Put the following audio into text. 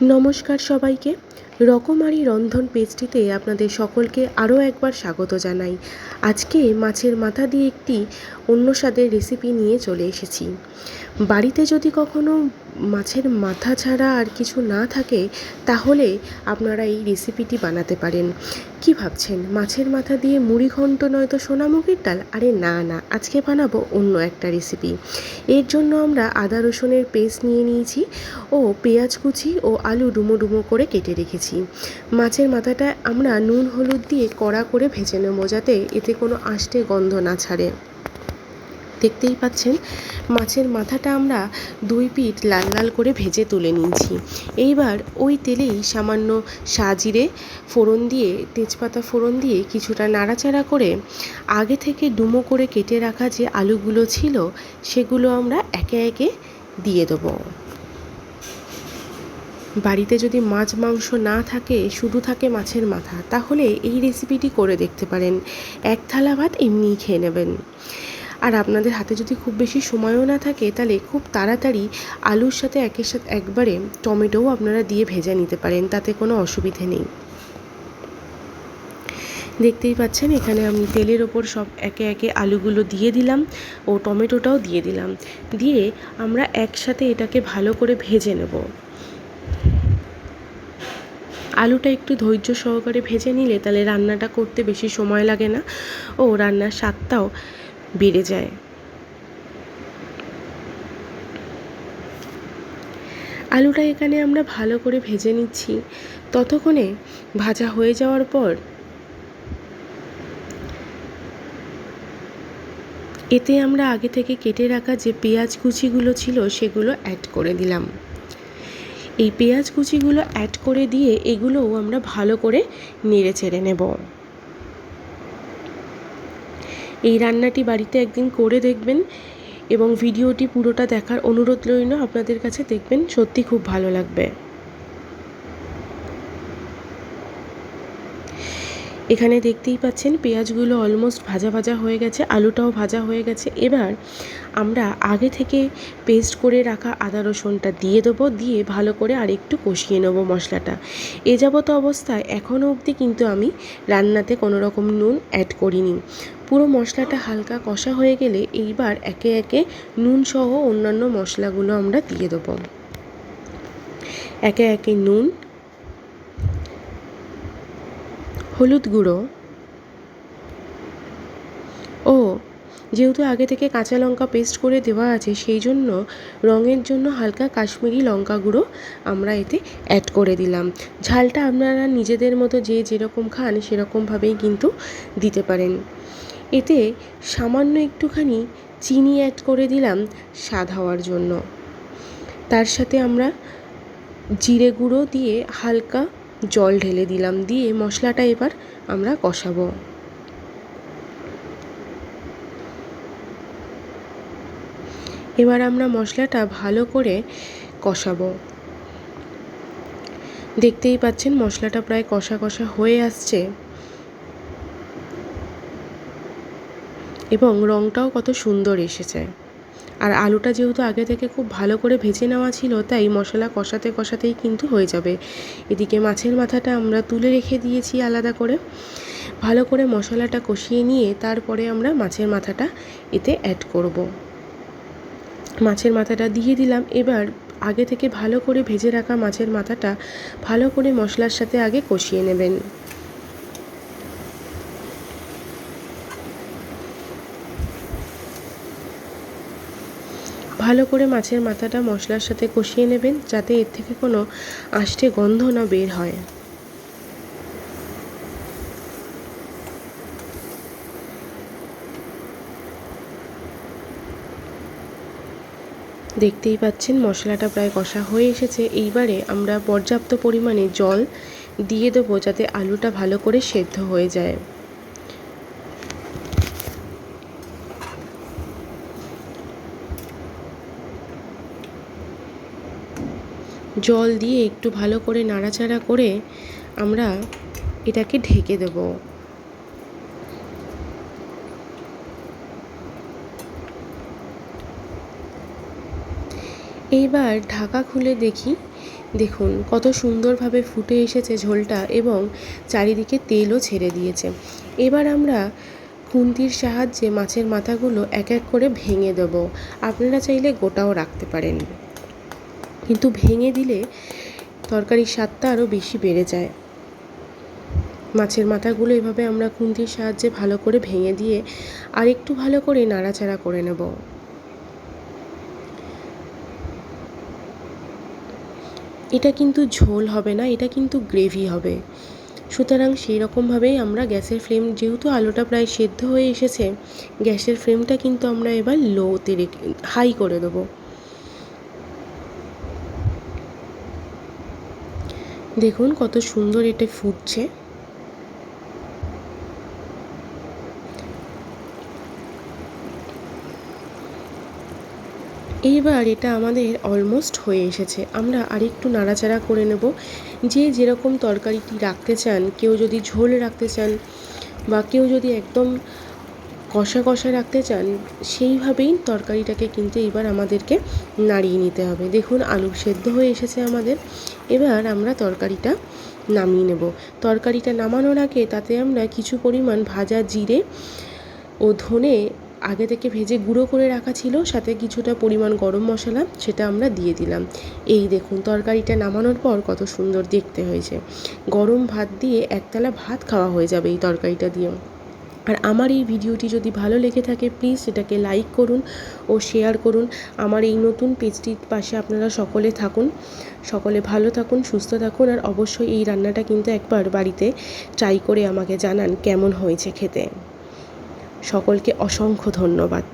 নমস্কার সবাইকে। রকমারি রন্ধন পেজটিতে আপনাদের সকলকে আরও একবার স্বাগত জানাই। আজকে মাছের মাথা দিয়ে একটি অন্য স্বাদের রেসিপি নিয়ে চলে এসেছি। বাড়িতে যদি কখনো মাছের মাথা ছাড়া আর কিছু না থাকে, তাহলে আপনারা এই রেসিপিটি বানাতে পারেন। কি ভাবছেন, মাছের মাথা দিয়ে মুড়ি ঘন্ট নয়তো সোনামুগের ডাল? আরে না না, আজকে বানাবো অন্য একটা রেসিপি। এর জন্য আমরা আদা রসুনের পেস্ট নিয়ে নিয়েছি ও পেঁয়াজ কুচি ও আলু ডুমো ডুমো করে কেটে রেখেছি। মাছের মাথাটা আমরা নুন হলুদ দিয়ে কড়া করে ভেজে নেবো, যাতে এতে কোনো আষ্টে গন্ধ না ছাড়ে। দেখতেই পাচ্ছেন, মাছের মাথাটা আমরা দুই পিঠ লাল লাল করে ভেজে তুলে নিয়েছি। এইবার ওই তেলেই সামান্য সাজিরে ফোড়ন দিয়ে, তেজপাতা ফোড়ন দিয়ে কিছুটা নাড়াচাড়া করে আগে থেকে ডুমো করে কেটে রাখা যে আলুগুলো ছিল, সেগুলো আমরা একে একে দিয়ে দেবো। বাড়িতে যদি মাছ মাংস না থাকে, শুধু থাকে মাছের মাথা, তাহলে এই রেসিপিটি করে দেখতে পারেন। এক থালা ভাত এমনিই খেয়ে নেবেন। আর আপনাদের হাতে যদি খুব বেশি সময়ও না থাকে, তাহলে খুব তাড়াতাড়ি আলুর সাথে একের সাথে একবারে টমেটোও আপনারা দিয়ে ভেজে নিতে পারেন, তাতে কোনো অসুবিধে নেই। দেখতেই পাচ্ছেন, এখানে আমি তেলের ওপর সব একে একে আলুগুলো দিয়ে দিলাম ও টমেটোটাও দিয়ে দিলাম। দিয়ে আমরা একসাথে এটাকে ভালো করে ভেজে নেব। আলুটা একটু ধৈর্য সহকারে ভেজে নিলে তাহলে রান্নাটা করতে বেশি সময় লাগে না ও রান্নার স্বাদটাও বেড়ে যায়। আলুটা এখানে আমরা ভালো করে ভেজে নিচ্ছি। ততক্ষণে ভাজা হয়ে যাওয়ার পর এতে আমরা আগে থেকে কেটে রাখা যে পেঁয়াজ কুচিগুলো ছিল, সেগুলো অ্যাড করে দিলাম। এই পেঁয়াজ কুচিগুলো অ্যাড করে দিয়ে এগুলোও আমরা ভালো করে নেড়ে চেড়ে নেব। এই রান্নাটি বাড়িতে একদিন করে দেখবেন এবং ভিডিওটি পুরোটা দেখার অনুরোধ রইল আপনাদের কাছে। দেখবেন সত্যি খুব ভালো লাগবে। এখানে দেখতেই পাচ্ছেন, পেঁয়াজগুলো অলমোস্ট ভাজা ভাজা হয়ে গেছে, আলুটাও ভাজা হয়ে গেছে। এবার আমরা আগে থেকে পেস্ট করে রাখা আদা রসুনটা দিয়ে দেবো, দিয়ে ভালো করে আরেকটু কষিয়ে নেবো মশলাটা। এ যাবত অবস্থায় এখনও অবধি কিন্তু আমি রান্নাতে কোনো রকম নুন অ্যাড করিনি। পুরো মশলাটা হালকা কষা হয়ে গেলে এইবার একে একে নুন সহ অন্যান্য মশলাগুলো আমরা দিয়ে দেবো। একে একে নুন, হলুদ গুঁড়ো ও যেহেতু আগে থেকে কাঁচা লঙ্কা পেস্ট করে দেওয়া আছে, সেই জন্য রঙের জন্য হালকা কাশ্মীরি লঙ্কা গুঁড়ো আমরা এতে অ্যাড করে দিলাম। ঝালটা আপনারা নিজেদের মতো যে যেরকম খান সেরকমভাবেই কিন্তু দিতে পারেন। এতে সামান্য একটুখানি চিনি অ্যাড করে দিলাম স্বাদ হওয়ার জন্য। তার সাথে আমরা জিরে গুঁড়ো দিয়ে হালকা জল ঢেলে দিলাম, দিয়ে মশলাটা এবার আমরা কষাবো। এবার আমরা মশলাটা ভালো করে কষাবো। দেখতেই পাচ্ছেন, মশলাটা প্রায় কষা কষা হয়ে আসছে এবং রঙটাও কত সুন্দর এসেছে। আর আলুটা যেহেতু আগে থেকে খুব ভালো করে ভেজে নেওয়া ছিল, তাই মশলা কষাতে কষাতেই কিন্তু হয়ে যাবে। এদিকে মাছের মাথাটা আমরা তুলে রেখে দিয়েছি আলাদা করে। ভালো করে মশলাটা কষিয়ে নিয়ে তারপরে আমরা মাছের মাথাটা এতে অ্যাড করব। মাছের মাথাটা দিয়ে দিলাম। এবার আগে থেকে ভালো করে ভেজে রাখা মাছের মাথাটা ভালো করে মশলার সাথে আগে কষিয়ে নেবেন। ভালো করে মাছের মাথাটা মশলার সাথে কষিয়ে নেবেন, যাতে এর থেকে কোনো আষ্টে গন্ধ না বের হয়। দেখতেই পাচ্ছেন, মশলাটা প্রায় কষা হয়ে এসেছে। এইবারে আমরা পর্যাপ্ত পরিমাণে জল দিয়ে দেবো, যাতে আলুটা ভালো করে সেদ্ধ হয়ে যায়। জল দিয়ে একটু ভালো করে নাড়াচাড়া করে আমরা এটাকে ঢেকে দেবো। এইবার ঢাকা খুলে দেখি, দেখুন কত সুন্দরভাবে ফুটে এসেছে ঝোলটা এবং চারিদিকে তেলও ছেড়ে দিয়েছে। এবার আমরা খুন্তির সাহায্যে মাছের মাথাগুলো এক এক করে ভেঙে দেব। আপনারা চাইলে গোটাও রাখতে পারেন, কিন্তু ভেঙে দিলে তরকারির স্বাদটা আরও বেশি বেড়ে যায়। মাছের মাথাগুলো এভাবে আমরা খুন্তির সাহায্যে ভালো করে ভেঙে দিয়ে আর একটু ভালো করে নাড়াচাড়া করে নেব। এটা কিন্তু ঝোল হবে না, এটা কিন্তু গ্রেভি হবে। সুতরাং সেই রকমভাবেই আমরা গ্যাসের ফ্লেম, যেহেতু আলুটা প্রায় সেদ্ধ হয়ে এসেছে, গ্যাসের ফ্লেমটা কিন্তু আমরা এবার লোতে রেখে হাই করে দেবো। দেখুন কত সুন্দর এটা ফুটছে। এইবার এটা আমাদের অলমোস্ট হয়ে এসেছে। আমরা আরেকটু নাড়াচাড়া করে নেব। যে যেরকম তরকারিটি রাখতে চান, কেউ যদি ঝোল রাখতে চান বা কেউ যদি একদম কষা কষা রাখতে চান, সেইভাবেই তরকারিটাকে কিন্তু এবার আমাদেরকে নাড়িয়ে নিতে হবে। দেখুন আলু সেদ্ধ হয়ে এসেছে আমাদের। এবার আমরা তরকারিটা নামিয়ে নেব। তরকারিটা নামানোর আগে তাতে আমরা কিছু পরিমাণ ভাজা জিরে ও ধনে আগে থেকে ভেজে গুঁড়ো করে রাখা ছিল, সাথে কিছুটা পরিমাণ গরম মশলা, সেটা আমরা দিয়ে দিলাম। এই দেখুন তরকারিটা নামানোর পর কত সুন্দর দেখতে হয়েছে। গরম ভাত দিয়ে একতলা ভাত খাওয়া হয়ে যাবে এই তরকারিটা দিয়েও। আর আমার এই ভিডিওটি যদি ভালো লেগে থাকে, প্লিজ সেটাকে লাইক করুন ও শেয়ার করুন। আমার এই নতুন পেজটির পাশে আপনারা সকলে থাকুন। সকলে ভালো থাকুন, সুস্থ থাকুন, আর অবশ্যই এই রান্নাটা কিন্তু একবার বাড়িতে ট্রাই করে আমাকে জানান কেমন হয়েছে খেতে। সকলকে অসংখ্য ধন্যবাদ।